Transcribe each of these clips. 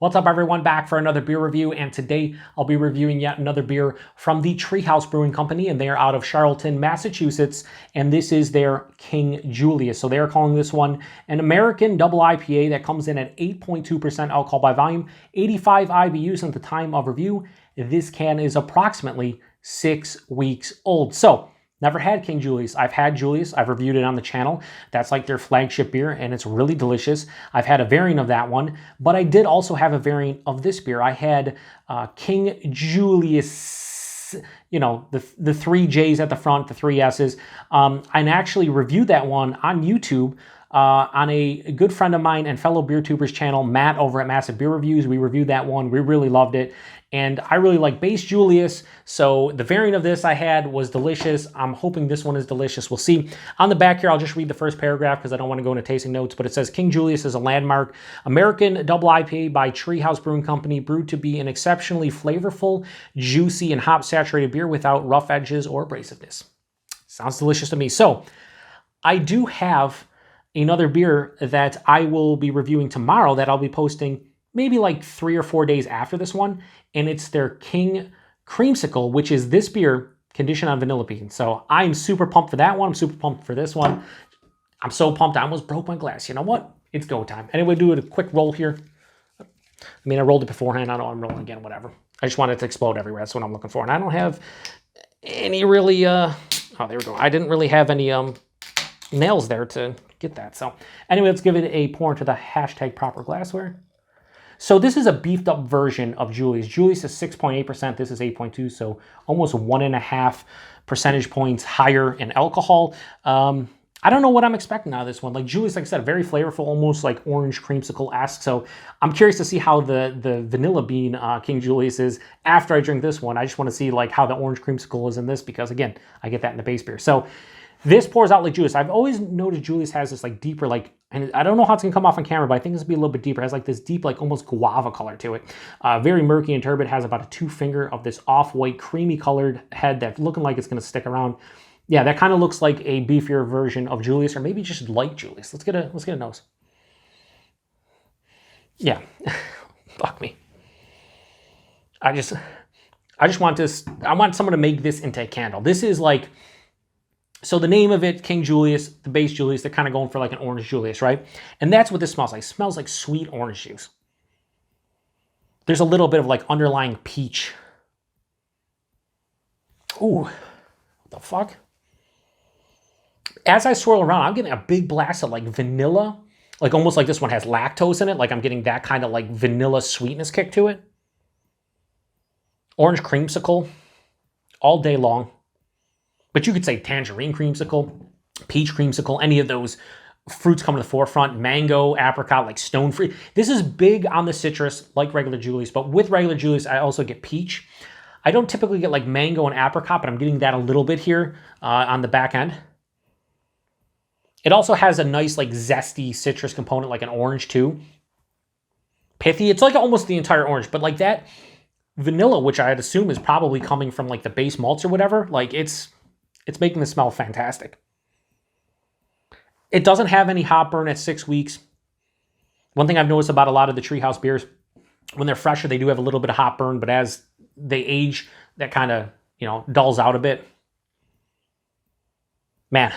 What's up everyone, back for another beer review, and today I'll be reviewing yet another beer from the Tree House Brewing Company, and they are out of Charlton, Massachusetts, and this is their King Julius. So they are calling this one an American Double IPA that comes in at 8.2% alcohol by volume, 85 IBUs at the time of review. This can is approximately 6 weeks old. So never had King Julius. I've had Julius. I've reviewed it on the channel. That's like their flagship beer, and it's really delicious. I've had a variant of that one, but I did also have a variant of this beer. I had King Julius, you know, the 3 J's at the front, the 3 S's. And actually reviewed that one on YouTube on a good friend of mine and fellow beer tubers channel, Matt over at Massive Beer Reviews. We reviewed that one. We really loved it. And I really like base Julius, so the variant of this I had was delicious. I'm hoping this one is delicious. We'll see. On the back here, I'll just read the first paragraph because I don't want to go into tasting notes, but it says, King Julius is a landmark American Double IPA by Tree House Brewing Company, brewed to be an exceptionally flavorful, juicy, and hop-saturated beer without rough edges or abrasiveness. Sounds delicious to me. So I do have another beer that I will be reviewing tomorrow that I'll be posting maybe like 3 or 4 days after this one, and it's their King Creamsicle, which is this beer conditioned on vanilla bean. So I'm super pumped for that one. I'm super pumped for this one. I'm so pumped I almost broke my glass. You know what? It's go time. Anyway, do a quick roll here. I mean, I rolled it beforehand. I know I'm rolling again, whatever. I just want it to explode everywhere. That's what I'm looking for. And I don't have any really, oh, there we go. I didn't really have any nails there to get that. So anyway, let's give it a pour into the hashtag proper glassware. So this is a beefed up version of Julius. Julius is 6.8%, this is 8.2, so almost 1.5 percentage points higher in alcohol. I don't know what I'm expecting out of this one. Like Julius, like I said, very flavorful, almost like orange creamsicle-esque. So I'm curious to see how the vanilla bean King Julius is after I drink this one. I just want to see like how the orange creamsicle is in this because again, I get that in the base beer. So this pours out like Julius. I've always noticed Julius has this like deeper, like, and I don't know how it's gonna come off on camera, but I think this will be a little bit deeper. It has like this deep, like almost guava color to it. Very murky and turbid. Has about a 2 finger of this off-white, creamy colored head that's looking like it's gonna stick around. Yeah, that kind of looks like a beefier version of Julius, or maybe just light Julius. Let's get a nose. Yeah, fuck me. I just want this. I want someone to make this into a candle. This is like. So the name of it, King Julius, the base Julius, they're kind of going for like an orange Julius, right? And that's what this smells like. It smells like sweet orange juice. There's a little bit of like underlying peach. Ooh, what the fuck? As I swirl around, I'm getting a big blast of like vanilla. Like almost like this one has lactose in it. Like I'm getting that kind of like vanilla sweetness kick to it. Orange creamsicle all day long. But you could say tangerine creamsicle, peach creamsicle, any of those fruits come to the forefront. Mango, apricot, like stone fruit. This is big on the citrus, like regular Julius, but with regular Julius, I also get peach. I don't typically get like mango and apricot, but I'm getting that a little bit here on the back end. It also has a nice like zesty citrus component, like an orange too. Pithy, it's like almost the entire orange, but like that vanilla, which I'd assume is probably coming from like the base malts or whatever, like it's making the smell fantastic. It doesn't have any hop burn at 6 weeks. One thing I've noticed about a lot of the Treehouse beers, when they're fresher, they do have a little bit of hop burn, but as they age, that kind of, you know, dulls out a bit. Man,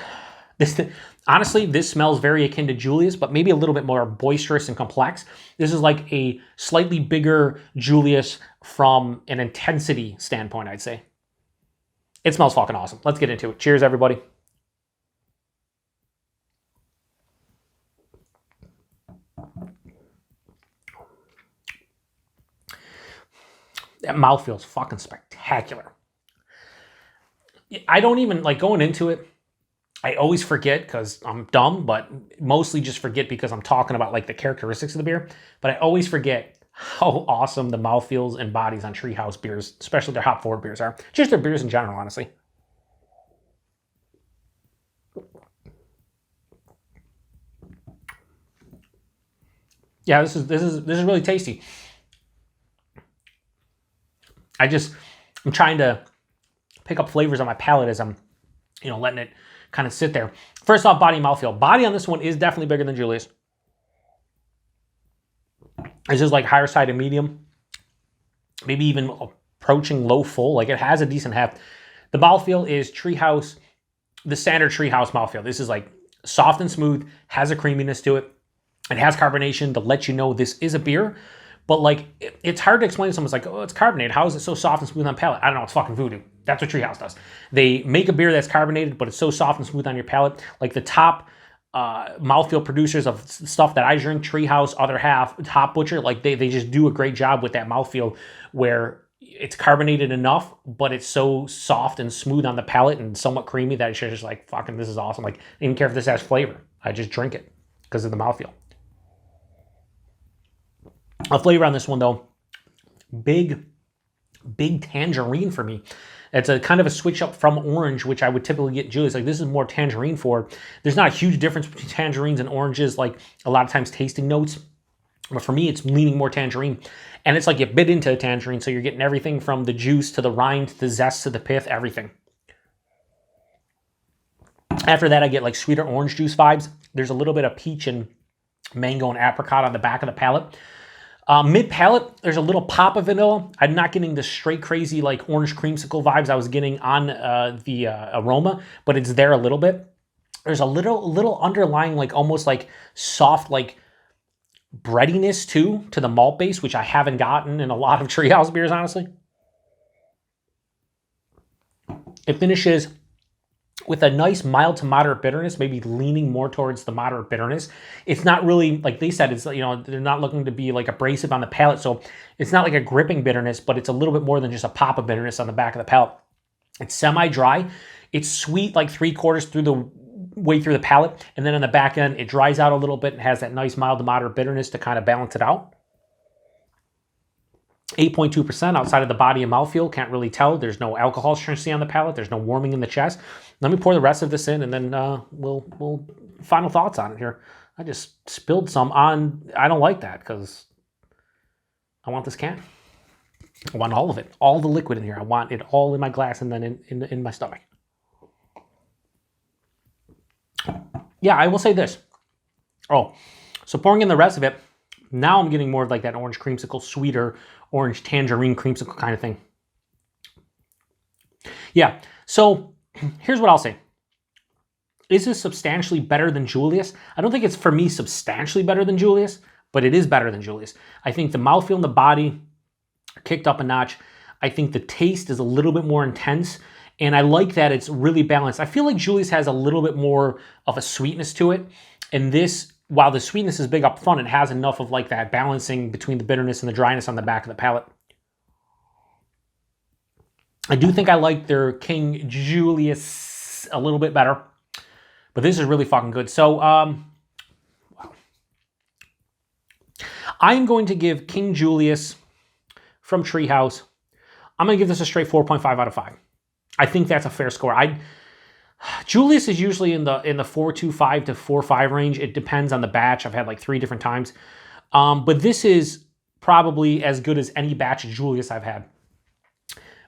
honestly, this smells very akin to Julius, but maybe a little bit more boisterous and complex. This is like a slightly bigger Julius from an intensity standpoint, I'd say. It smells fucking awesome. Let's get into it. Cheers, everybody. That mouth feels fucking spectacular. I don't even, like, going into it, I always forget because I'm dumb, but mostly just forget because I'm talking about, like, the characteristics of the beer. But I always forget how awesome the mouthfeels and bodies on Treehouse beers, especially their hop-forward beers are. Just their beers in general, honestly. Yeah, this is really tasty. I'm trying to pick up flavors on my palate as I'm, you know, letting it kind of sit there. First off, body and mouthfeel. Body on this one is definitely bigger than Julius. This is like higher side of medium, maybe even approaching low full. Like it has a decent heft. The mouthfeel is Treehouse, the standard Treehouse mouthfeel. This is like soft and smooth, has a creaminess to it. It has carbonation to let you know this is a beer. But like, it's hard to explain to someone. It's like, oh, it's carbonated. How is it so soft and smooth on palate? I don't know. It's fucking voodoo. That's what Treehouse does. They make a beer that's carbonated, but it's so soft and smooth on your palate. Like the top mouthfeel producers of stuff that I drink, Treehouse, other half, Top Butcher, like they just do a great job with that mouthfeel where it's carbonated enough, but it's so soft and smooth on the palate and somewhat creamy that it's just like, fucking, this is awesome. Like, I don't even care if this has flavor. I just drink it because of the mouthfeel. A flavor on this one, though, big tangerine for me. It's a kind of a switch up from orange, which I would typically get Julius. Like, this is more tangerine for. There's not a huge difference between tangerines and oranges, like a lot of times tasting notes. But for me, it's leaning more tangerine. And it's like you bit into a tangerine, so you're getting everything from the juice to the rind to the zest to the pith, everything. After that, I get like sweeter orange juice vibes. There's a little bit of peach and mango and apricot on the back of the palate. Mid-palate, there's a little pop of vanilla. I'm not getting the straight crazy like orange creamsicle vibes I was getting on the aroma, but it's there a little bit. There's a little underlying like almost like soft like breadiness too to the malt base, which I haven't gotten in a lot of Treehouse beers, honestly. It finishes with a nice mild to moderate bitterness, maybe leaning more towards the moderate bitterness. It's not really, like they said, it's, you know, they're not looking to be like abrasive on the palate, so it's not like a gripping bitterness, but it's a little bit more than just a pop of bitterness on the back of the palate. It's semi-dry. It's sweet like 3/4 through the way through the palate, and then on the back end, it dries out a little bit and has that nice mild to moderate bitterness to kind of balance it out. 8.2% outside of the body and mouthfeel. Can't really tell. There's no alcohol stringency on the palate. There's no warming in the chest. Let me pour the rest of this in, and then we'll final thoughts on it here. I just spilled some on. I don't like that because I want this can. I want all of it, all the liquid in here. I want it all in my glass and then in my stomach. Yeah, I will say this. Oh, so pouring in the rest of it, now I'm getting more of like that orange creamsicle, sweeter orange tangerine creamsicle kind of thing. Yeah, so here's what I'll say. Is this substantially better than Julius? I don't think it's, for me, substantially better than Julius, but it is better than Julius. I think the mouthfeel and the body are kicked up a notch. I think the taste is a little bit more intense, and I like that it's really balanced. I feel like Julius has a little bit more of a sweetness to it, and this, while the sweetness is big up front, it has enough of like that balancing between the bitterness and the dryness on the back of the palate. I do think I like their King Julius a little bit better, but this is really fucking good. So, wow. I'm going to give King Julius from Treehouse, I'm going to give this a straight 4.5 out of 5. I think that's a fair score. Julius is usually in the 4.25 to 4.5 range. It depends on the batch. I've had like 3 different times. But this is probably as good as any batch of Julius I've had.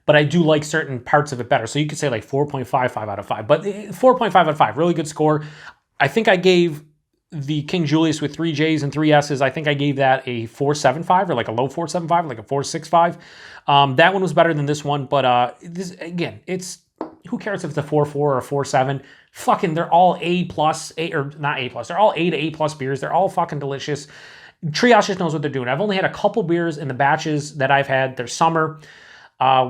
But I do like certain parts of it better. So you could say like 4.55 out of 5. But 4.5 out of 5, really good score. I think I gave the King Julius with 3 J's and 3 S's, I think I gave that a 4.75 or like a low 4.75, like a 4.65. That one was better than this one. But this, again, it's, who cares if it's a 4.4 or a 4.7? Fucking, they're all A+, or not A+, they're all A to A+ beers. They're all fucking delicious. Treehouse just knows what they're doing. I've only had a couple beers in the batches that I've had. They're summer,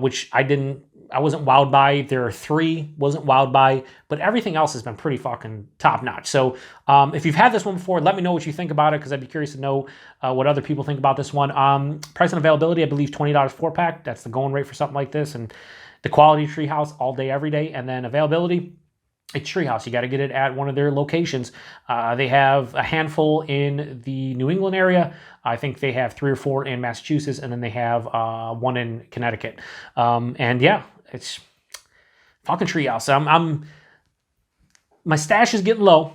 which I wasn't wowed by. There are 3, wasn't wowed by, but everything else has been pretty fucking top notch. So if you've had this one before, let me know what you think about it, because I'd be curious to know what other people think about this one. Price and availability, I believe $20 4-pack. That's the going rate for something like this. And the quality Treehouse all day, every day. And then availability, it's Treehouse. You got to get it at one of their locations. They have a handful in the New England area. I think they have 3 or 4 in Massachusetts, and then they have 1 in Connecticut. And yeah, it's fucking Treehouse. My stash is getting low,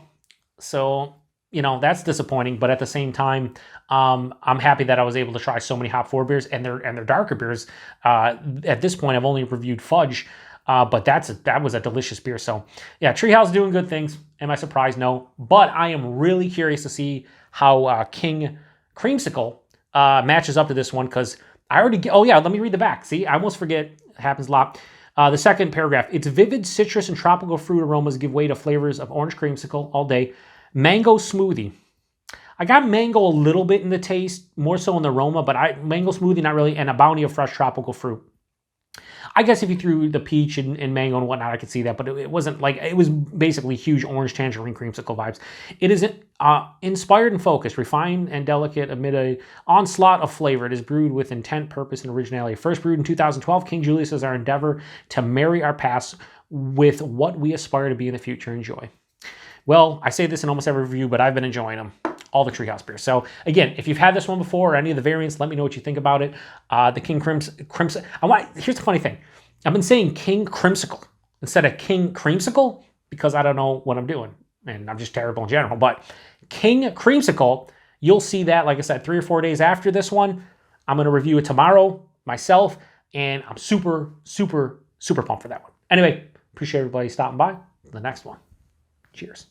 so you know that's disappointing. But at the same time, I'm happy that I was able to try so many hop forward beers and their darker beers. At this point, I've only reviewed Fudge. But that was a delicious beer. So yeah, Treehouse doing good things. Am I surprised? No. But I am really curious to see how King Creamsicle matches up to this one because I already, oh yeah, let me read the back. See, I almost forget, it happens a lot. The second paragraph, its vivid citrus and tropical fruit aromas give way to flavors of orange creamsicle all day. Mango smoothie. I got mango a little bit in the taste, more so in the aroma, but mango smoothie not really, and a bounty of fresh tropical fruit. I guess if you threw the peach and mango and whatnot, I could see that, but it wasn't like, it was basically huge orange tangerine creamsicle vibes. It is inspired and focused, refined and delicate amid an onslaught of flavor. It is brewed with intent, purpose, and originality. First brewed in 2012, King Julius is our endeavor to marry our past with what we aspire to be in the future. Enjoy. Well, I say this in almost every review, but I've been enjoying them. All the Tree House beers. So again, if you've had this one before or any of the variants, let me know what you think about it. The King Crimson. Here's the funny thing. I've been saying King Crimsicle instead of King Creamsicle because I don't know what I'm doing. And I'm just terrible in general. But King Creamsicle, you'll see that, like I said, 3 or 4 days after this one. I'm going to review it tomorrow myself. And I'm super, super, super pumped for that one. Anyway, appreciate everybody stopping by. The next one. Cheers.